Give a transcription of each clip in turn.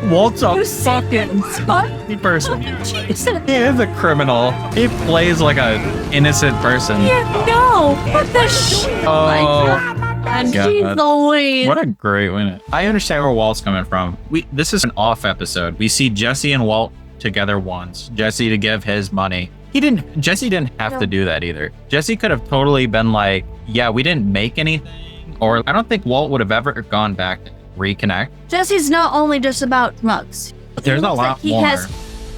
Walt's a You fucking fucking person. Jesus. He is a criminal. He plays like an innocent person. Yeah, no. What the shit? Oh. And God. she's Louise. What a great win. I understand where Walt's coming from. This is an off episode. We see Jesse and Walt together once. Jesse to give his money. Jesse didn't have to do that either. Jesse could have totally been like, yeah, we didn't make anything. Or I don't think Walt would have ever gone back to reconnect. Jesse's not only just about drugs. But there's a lot he more. He has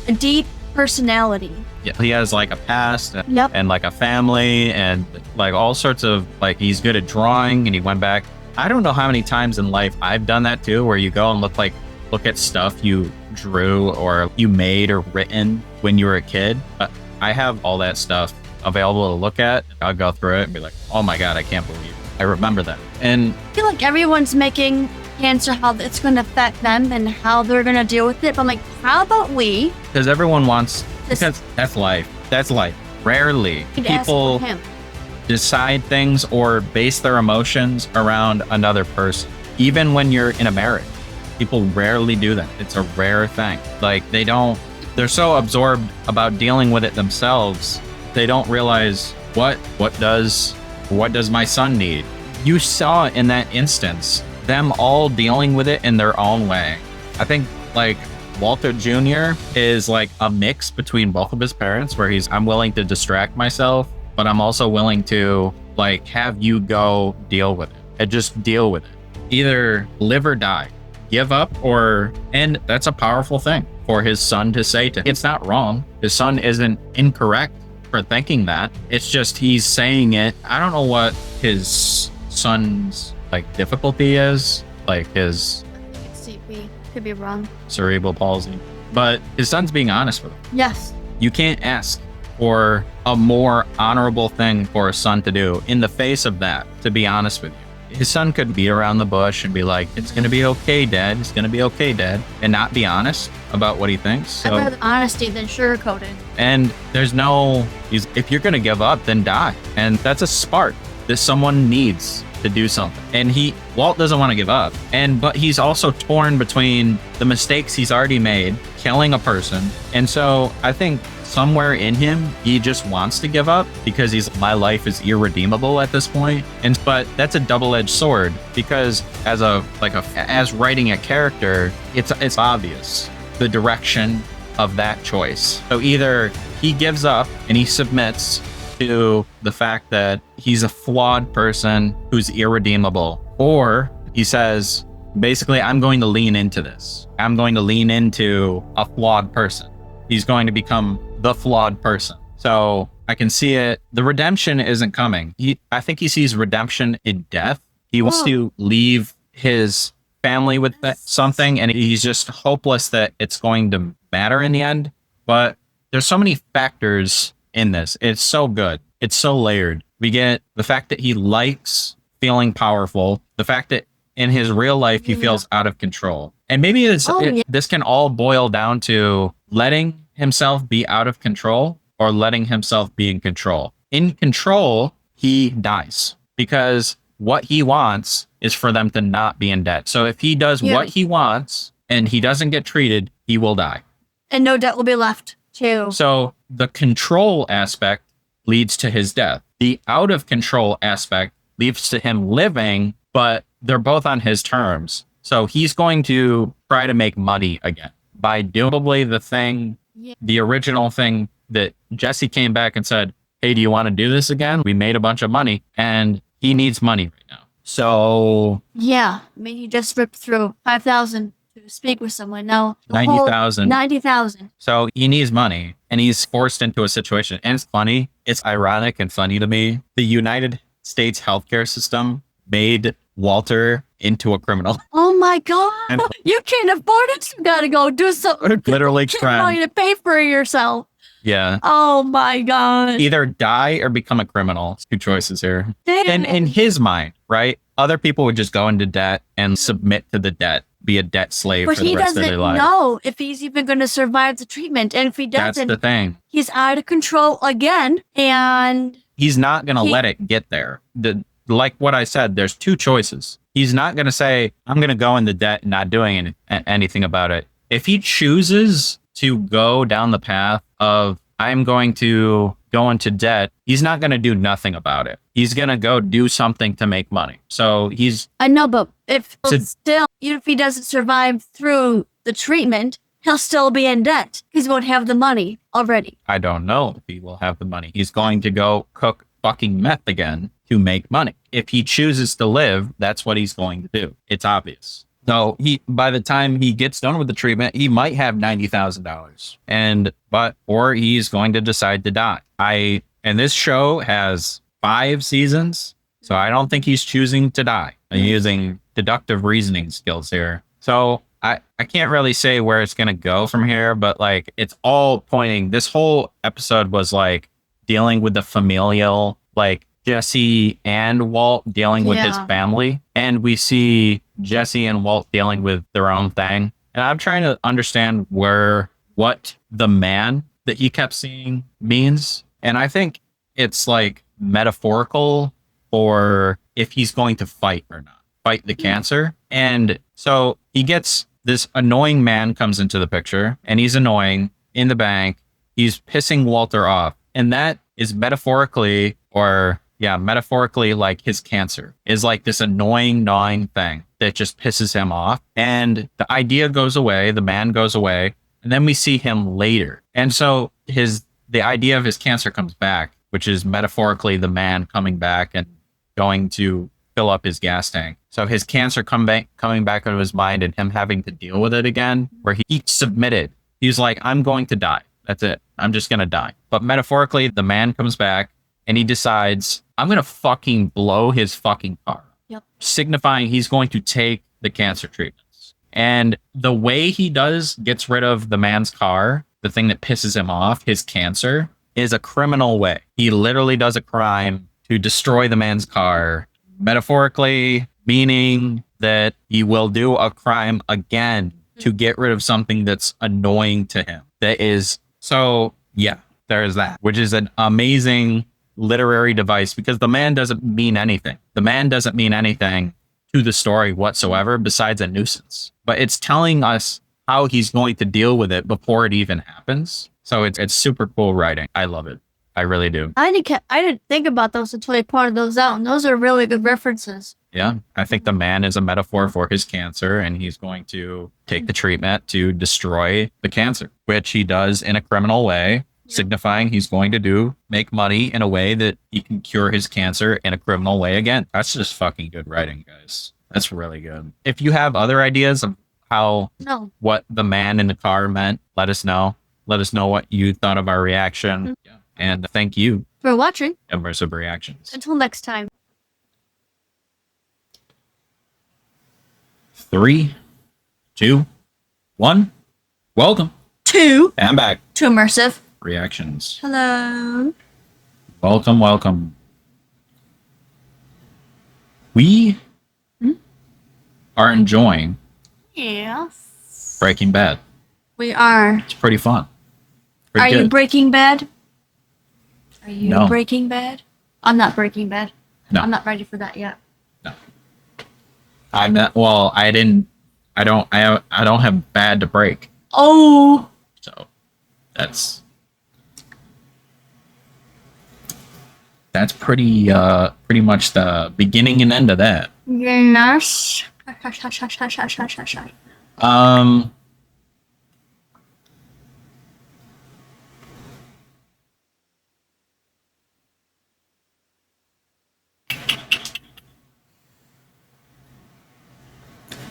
a deep personality. Yeah, he has like a past Yep. and like a family and like all sorts of like he's good at drawing and he went back. I don't know how many times in life I've done that too, where you go and look at stuff you drew or you made or written when you were a kid. But I have all that stuff available to look at. I'll go through it and be like, oh my God, I can't believe I remember that. And I feel like everyone's making answer how it's going to affect them and how they're going to deal with it. But I'm like, how about we? because everyone wants, because that's life. That's life. Rarely people decide things or base their emotions around another person. Even when you're in a marriage, people rarely do that. It's a rare thing. Like they're so absorbed about dealing with it themselves. They don't realize what does my son need? You saw in that instance, them all dealing with it in their own way. I think like Walter Jr. is like a mix between both of his parents where I'm willing to distract myself, but I'm also willing to like have you go deal with it and just deal with it. Either live or die, give up and that's a powerful thing for his son to say to him. It's not wrong. His son isn't incorrect for thinking that. It's just he's saying it. I don't know what his son's like difficulty is, like his CP. Could be wrong. cerebral palsy, but his son's being honest with him. Yes. You can't ask for a more honorable thing for a son to do in the face of that, to be honest with you. His son could beat around the bush and be like, it's going to be okay, Dad. It's going to be okay, Dad. And not be honest about what he thinks. So, I'd rather honesty than sugarcoated. and there's if you're going to give up, then die. And that's a spark that someone needs to do something. And Walt doesn't want to give up. But he's also torn between the mistakes he's already made, killing a person. And so I think somewhere in him, he just wants to give up because my life is irredeemable at this point. But that's a double-edged sword because as writing a character, it's obvious the direction of that choice. So either he gives up and he submits to the fact that he's a flawed person who's irredeemable, or he says, basically, I'm going to lean into this. I'm going to lean into a flawed person. He's going to become the flawed person. So I can see it. The redemption isn't coming. I think he sees redemption in death. He wants to leave his family with something, and he's just hopeless that it's going to matter in the end. But there's so many factors in this. It's so good. It's so layered. We get the fact that he likes feeling powerful, the fact that in his real life he feels out of control. And maybe this can all boil down to letting himself be out of control or letting himself be in control. In control, he dies because what he wants is for them to not be in debt. So if he does what he wants and he doesn't get treated, he will die. And no debt will be left too. So the control aspect leads to his death. The out of control aspect leads to him living, but they're both on his terms. So he's going to try to make money again by doing probably the original thing that Jesse came back and said, hey, do you want to do this again? We made a bunch of money and he needs money right now. So yeah, I mean, he just ripped through 5,000 to speak with someone. Now 90,000. 90,000. So he needs money and he's forced into a situation. And it's funny. It's ironic and funny to me. The United States healthcare system made Walter into a criminal. Oh my God. And you can't afford it. You got to go do something. literally Trying to pay for yourself. Yeah. Oh my God. Either die or become a criminal. It's two choices here. Damn. And in his mind, right? Other people would just go into debt and submit to the debt, be a debt slave But for the he rest of doesn't their life. know if he's even going to survive the treatment. And if he That's doesn't, the thing. he's out of control again. And He's not going to let it get there. Like what I said, there's two choices. He's not going to say, I'm going to go into debt and not doing anything about it. if he chooses to go down the path of I'm going to go into debt, he's not going to do nothing about it. He's going to go do something to make money. So he's I know, but if So- still, even if he doesn't survive through the treatment, he'll still be in debt because he won't have the money already. I don't know if he will have the money. He's going to go cook fucking meth again to make money. If he chooses to live, that's what he's going to do. It's obvious. So by the time he gets done with the treatment, he might have $90,000, or he's going to decide to die. And this show has 5 seasons, so I don't think he's choosing to die. I'm using deductive reasoning skills here. So I can't really say where it's going to go from here, but like it's all pointing. This whole episode was like dealing with the familial, like Jesse and Walt dealing with his family. And we see Jesse and Walt dealing with their own thing. And I'm trying to understand what the man that he kept seeing means. And I think it's like metaphorical for if he's going to fight or not, fight the cancer. And so he gets this annoying man comes into the picture, and he's annoying in the bank. He's pissing Walter off. And that is metaphorically like his cancer is like this annoying, gnawing thing that just pisses him off. And the idea goes away, the man goes away, and then we see him later. And so the idea of his cancer comes back, which is metaphorically the man coming back and going to fill up his gas tank. So his cancer coming back into his mind and him having to deal with it again, where he submitted. He's like, I'm going to die. That's it. I'm just going to die. But metaphorically, the man comes back and he decides, I'm going to fucking blow his fucking car. Yep. Signifying he's going to take the cancer treatments. And the way he gets rid of the man's car, the thing that pisses him off, his cancer, is a criminal way. He literally does a crime to destroy the man's car, metaphorically meaning that he will do a crime again to get rid of something that's annoying to him. There's that, which is an amazing literary device because the man doesn't mean anything. The man doesn't mean anything to the story whatsoever besides a nuisance. But it's telling us how he's going to deal with it before it even happens. So it's super cool writing. I love it. I really do. I didn't think about those until you pointed those out, and those are really good references. Yeah, I think the man is a metaphor for his cancer, and he's going to take the treatment to destroy the cancer, which he does in a criminal way, signifying he's going to make money in a way that he can cure his cancer in a criminal way again. That's just fucking good writing, guys. That's really good. If you have other ideas of what the man in the car meant, let us know. Let us know what you thought of our reaction. Mm-hmm. Yeah. And thank you for watching Immersive Reactions. Until next time. 3, 2, 1. Welcome to back to Immersive Reactions. Hello. Welcome. We are enjoying Breaking Bad. We are. It's pretty fun. Are you Breaking Bad? Are you No. Breaking Bad? I'm not Breaking Bad. No. I'm not ready for that yet. No. I'm not. Well, I don't have bad to break. Oh. So that's pretty much the beginning and end of that. Yes.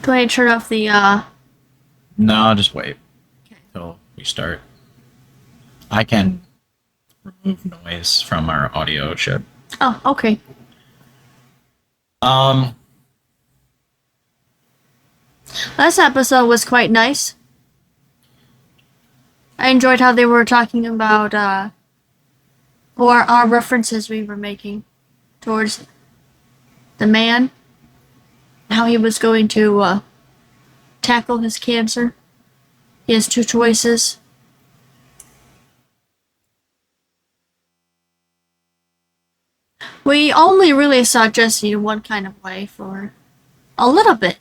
Do I turn off the No, just wait until we start. I can remove noise from our audio chip. Oh, okay. Last episode was quite nice. I enjoyed how they were talking about or our references we were making towards the man, how he was going to tackle his cancer. He has 2 choices. We only really saw Jesse in one kind of way for a little bit.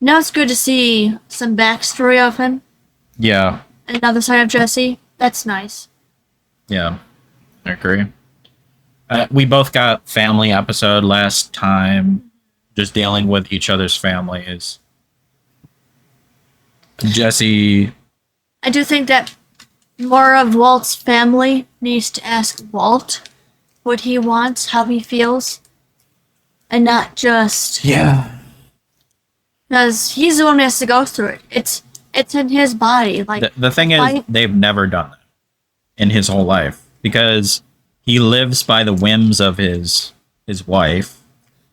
Now it's good to see some backstory of him. Yeah. Another side of Jesse. That's nice. Yeah. I agree. We both got family episode last time, just dealing with each other's families. Jesse. I do think that more of Walt's family needs to ask Walt what he wants, how he feels, and not just because he's the one who has to go through it. It's in his body. Like The thing is, they've never done that in his whole life because he lives by the whims of his wife.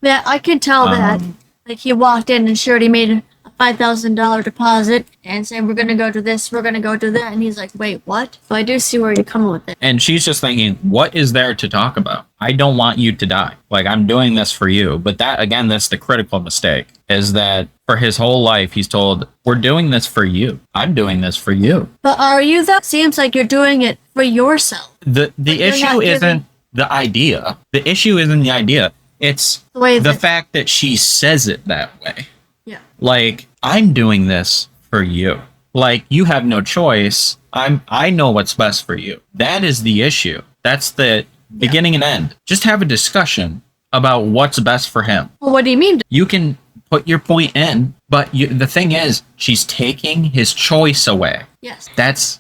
Yeah, I can tell that. Like he walked in and sure he made a $5,000 deposit and said, "We're gonna go to this, we're gonna go to that," and he's like, "Wait, what?" So I do see where you're coming with it. And she's just thinking, what is there to talk about? I don't want you to die. Like, I'm doing this for you. But that, again, that's the critical mistake, is that for his whole life, he's told, we're doing this for you. I'm doing this for you. But are you? That seems like you're doing it for yourself. The issue isn't the idea. The issue isn't the idea. It's the fact that she says it that way. Yeah. Like, I'm doing this for you. Like, you have no choice. I know what's best for you. That is the issue. That's the beginning and end. Just have a discussion about what's best for him. Well, what do you mean? You can put your point in, but the thing is, she's taking his choice away. Yes.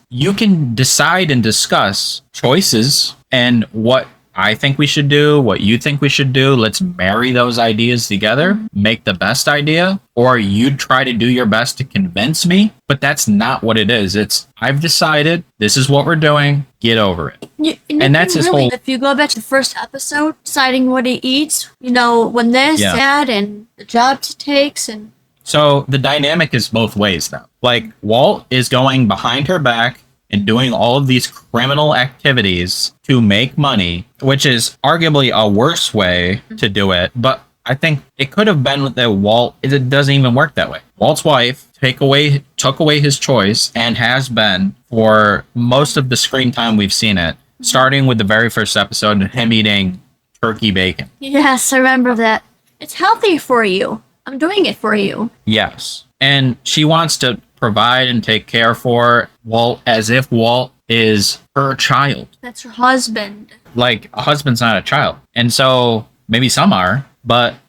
You can decide and discuss choices and what I think we should do, what you think we should do. Let's marry those ideas together, make the best idea, or you try to do your best to convince me. But that's not what it is. It's, I've decided this is what we're doing. Get over it. And that's his whole. If you go back to the first episode, deciding what he eats, when this, that, and the jobs he takes, and so the dynamic is both ways now. Like, Walt is going behind her back and doing all of these criminal activities to make money, which is arguably a worse way to do it. But I think it could have been that Walt, it doesn't even work that way. Walt's wife took away his choice and has been for most of the screen time we've seen it, starting with the very first episode and him eating turkey bacon. Yes, I remember that. It's healthy for you. I'm doing it for you. Yes. And she wants to provide and take care for Walt as if Walt is her child. That's her husband. Like, a husband's not a child. And so maybe some are,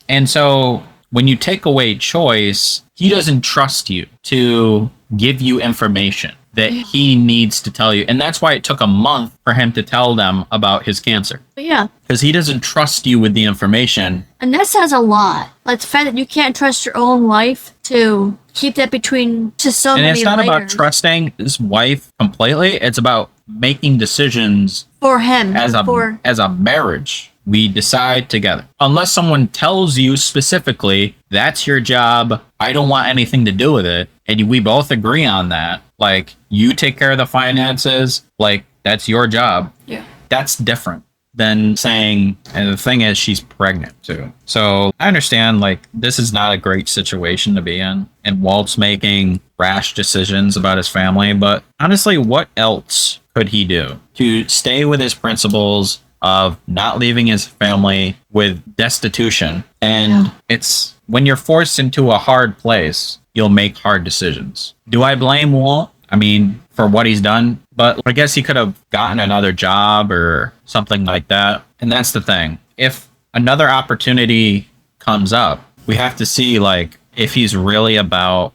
and so when you take away choice, he doesn't trust you to give you information that he needs to tell you. And that's why it took a month for him to tell them about his cancer. Yeah. Because he doesn't trust you with the information. And that says a lot. Like the fact that you can't trust your own wife to keep that between to so many And it's not layers. about trusting his wife completely. It's about making decisions for him. As a marriage. We decide together. Unless someone tells you specifically, that's your job, I don't want anything to do with it, and we both agree on that, like, you take care of the finances, like, that's your job. Yeah. That's different than saying, and the thing is, she's pregnant too. So I understand, like, this is not a great situation to be in, and Walt's making rash decisions about his family, but honestly, what else could he do to stay with his principles of not leaving his family with destitution? And it's when you're forced into a hard place, you'll make hard decisions. Do I blame Walt? I mean, for what he's done, but I guess he could have gotten another job or something like that. And that's the thing. If another opportunity comes up, we have to see, like, if he's really about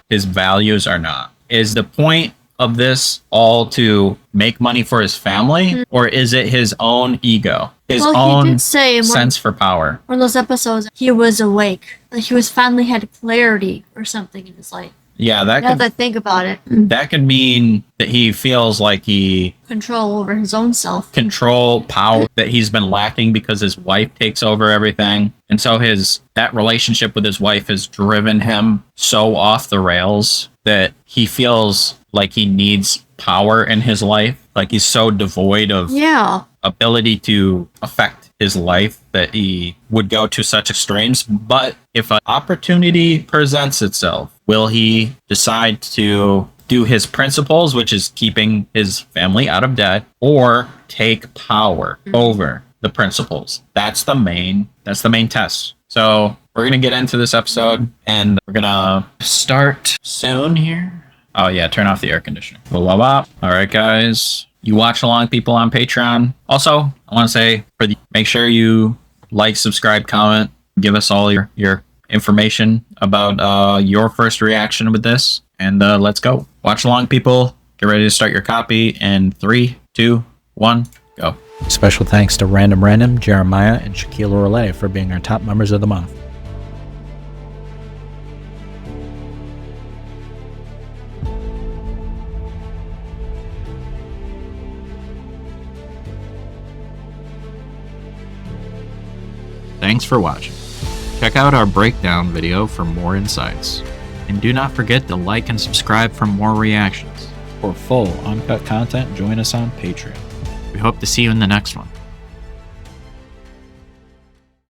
his values or not. Is the point of this all to make money for his family, or is it his own ego, his own he did say sense for power? One of those episodes, he was awake, like he was finally had clarity or something in his life. Yeah, now that I think about it, that could mean that he feels like he control over his own self, control, power that he's been lacking because his wife takes over everything, and so that relationship with his wife has driven him so off the rails that he feels like he needs power in his life, like he's so devoid of ability to affect his life that he would go to such extremes. But if an opportunity presents itself, will he decide to do his principles, which is keeping his family out of debt, or take power over the principles? That's the main test. So we're going to get into this episode, and we're going to start soon here. Oh yeah, turn off the air conditioner. Blah, blah, blah. All right, guys. You watch along people on Patreon. Also, I want to say make sure you like, subscribe, comment, give us all your information about your first reaction with this, and let's go. Watch along people. Get ready to start your copy. And 3, 2, 1, go. Special thanks to Random, Jeremiah, and Shaquille Orlay for being our top members of the month. Thanks for watching. Check out our breakdown video for more insights. And do not forget to like and subscribe for more reactions. For full, uncut content, join us on Patreon. We hope to see you in the next one.